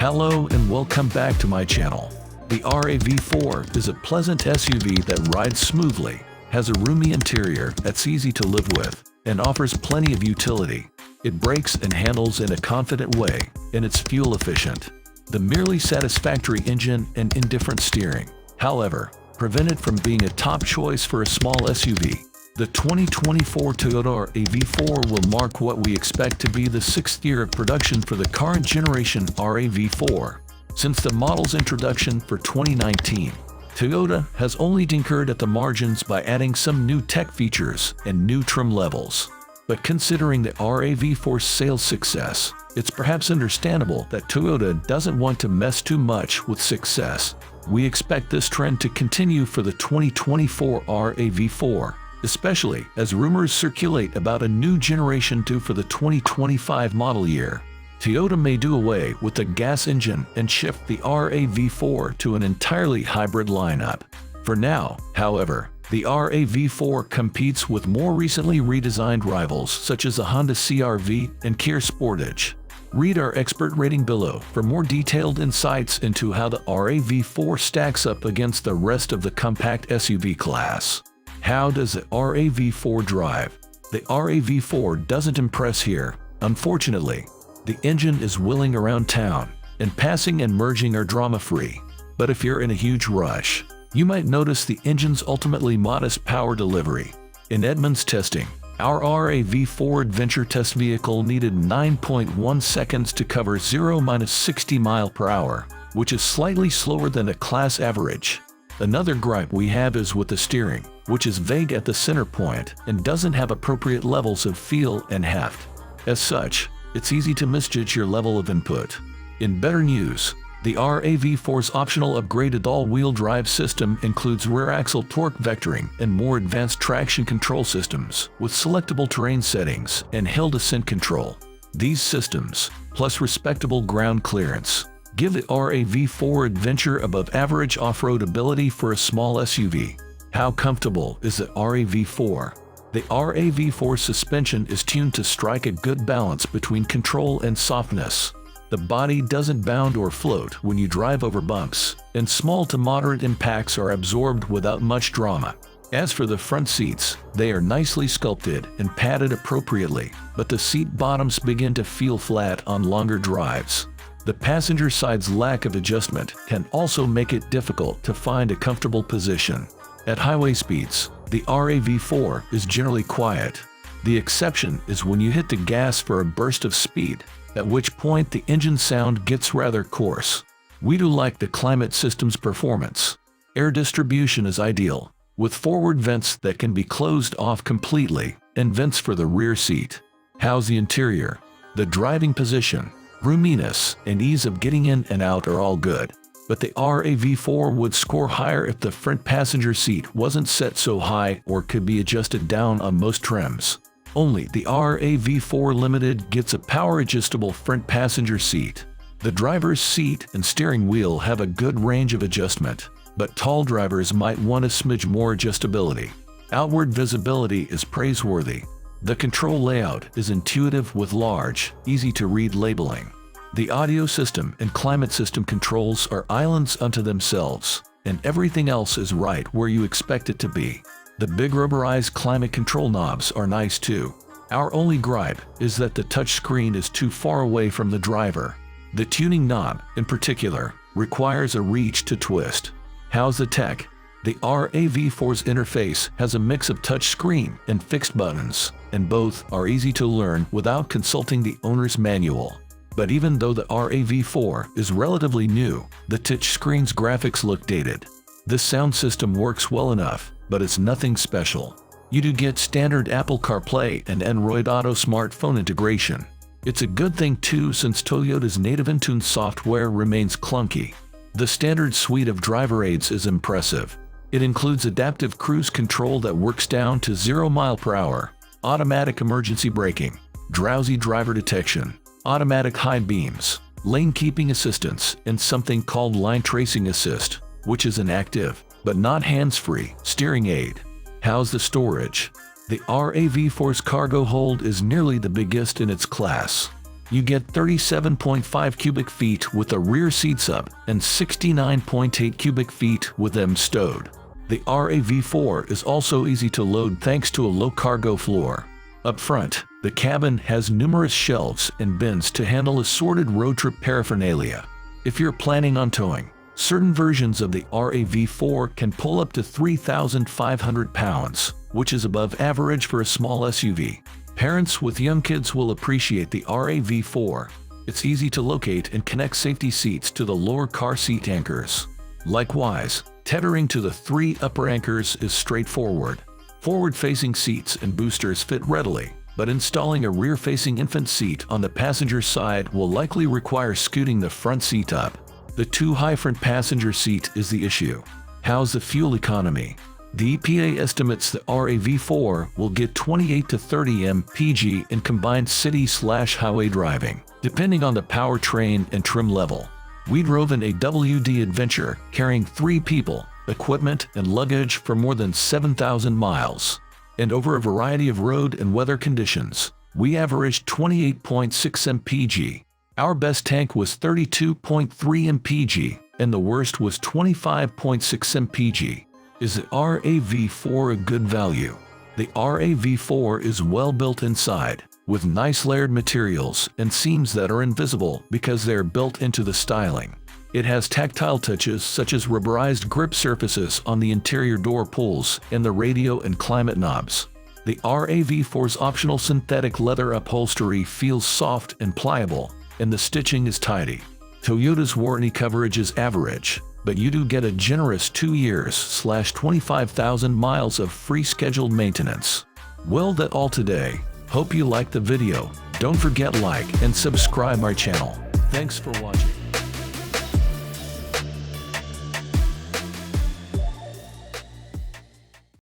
Hello and welcome back to my channel. The RAV4 is a pleasant SUV that rides smoothly, has a roomy interior that's easy to live with, and offers plenty of utility. It brakes and handles in a confident way, and it's fuel efficient. The merely satisfactory engine and indifferent steering, however, prevent it from being a top choice for a small SUV. The 2024 Toyota RAV4 will mark what we expect to be the sixth year of production for the current generation RAV4. Since the model's introduction for 2019, Toyota has only tinkered at the margins by adding some new tech features and new trim levels. But considering the RAV4's sales success, it's perhaps understandable that Toyota doesn't want to mess too much with success. We expect this trend to continue for the 2024 RAV4. Especially as rumors circulate about a new generation due for the 2025 model year. Toyota may do away with the gas engine and shift the RAV4 to an entirely hybrid lineup. For now, however, the RAV4 competes with more recently redesigned rivals such as the Honda CR-V and Kia Sportage. Read our expert rating below for more detailed insights into how the RAV4 stacks up against the rest of the compact SUV class. How does the RAV4 drive? The RAV4 doesn't impress here, unfortunately. The engine is willing around town, and passing and merging are drama-free. But if you're in a huge rush, you might notice the engine's ultimately modest power delivery. In Edmunds testing, our RAV4 adventure test vehicle needed 9.1 seconds to cover 0–60 mph, which is slightly slower than a class average. Another gripe we have is with the steering, which is vague at the center point and doesn't have appropriate levels of feel and heft. As such, it's easy to misjudge your level of input. In better news, the RAV4's optional upgraded all-wheel drive system includes rear-axle torque vectoring and more advanced traction control systems with selectable terrain settings and hill descent control. These systems, plus respectable ground clearance, give the RAV4 adventure above average off-road ability for a small SUV. How comfortable is the RAV4? The RAV4 suspension is tuned to strike a good balance between control and softness. The body doesn't bound or float when you drive over bumps, and small to moderate impacts are absorbed without much drama. As for the front seats, they are nicely sculpted and padded appropriately, but the seat bottoms begin to feel flat on longer drives. The passenger side's lack of adjustment can also make it difficult to find a comfortable position. At highway speeds, the RAV4 is generally quiet. The exception is when you hit the gas for a burst of speed, at which point the engine sound gets rather coarse. We do like the climate system's performance. Air distribution is ideal, with forward vents that can be closed off completely and vents for the rear seat. How's the interior? The driving position, roominess, and ease of getting in and out are all good. But the RAV4 would score higher if the front passenger seat wasn't set so high or could be adjusted down on most trims. Only the RAV4 Limited gets a power-adjustable front passenger seat. The driver's seat and steering wheel have a good range of adjustment, but tall drivers might want a smidge more adjustability. Outward visibility is praiseworthy. The control layout is intuitive with large, easy-to-read labeling. The audio system and climate system controls are islands unto themselves, and everything else is right where you expect it to be. The big rubberized climate control knobs are nice too. Our only gripe is that the touchscreen is too far away from the driver. The tuning knob, in particular, requires a reach to twist. How's the tech? The RAV4's interface has a mix of touchscreen and fixed buttons, and both are easy to learn without consulting the owner's manual. But even though the RAV4 is relatively new, the touchscreen's graphics look dated. This sound system works well enough, but it's nothing special. You do get standard Apple CarPlay and Android Auto smartphone integration. It's a good thing too since Toyota's native Intune software remains clunky. The standard suite of driver aids is impressive. It includes adaptive cruise control that works down to 0 mph, automatic emergency braking, drowsy driver detection, automatic high beams, lane keeping assistance, and something called line tracing assist, which is an active, but not hands-free, steering aid. How's the storage? The RAV4's cargo hold is nearly the biggest in its class. You get 37.5 cubic feet with the rear seats up and 69.8 cubic feet with them stowed. The RAV4 is also easy to load thanks to a low cargo floor. Up front, the cabin has numerous shelves and bins to handle assorted road trip paraphernalia. If you're planning on towing, certain versions of the RAV4 can pull up to 3,500 pounds, which is above average for a small SUV. Parents with young kids will appreciate the RAV4. It's easy to locate and connect safety seats to the lower car seat anchors. Likewise, tethering to the 3 upper anchors is straightforward. Forward-facing seats and boosters fit readily, but installing a rear-facing infant seat on the passenger side will likely require scooting the front seat up. The too high front passenger seat is the issue. How's the fuel economy? The EPA estimates the RAV4 will get 28 to 30 mpg in combined city/highway driving, depending on the powertrain and trim level. We drove in a WD Adventure carrying 3 people, equipment, and luggage for more than 7,000 miles. And over a variety of road and weather conditions, we averaged 28.6 mpg. Our best tank was 32.3 mpg, and the worst was 25.6 mpg. Is the RAV4 a good value? The RAV4 is well built inside, with nice layered materials and seams that are invisible because they are built into the styling. It has tactile touches such as rubberized grip surfaces on the interior door pulls and the radio and climate knobs. The RAV4's optional synthetic leather upholstery feels soft and pliable, and the stitching is tidy. Toyota's warranty coverage is average, but you do get a generous 2 years/25,000 miles of free scheduled maintenance. Well, that's all today. Hope you liked the video. Don't forget like and subscribe our channel. Thanks for watching.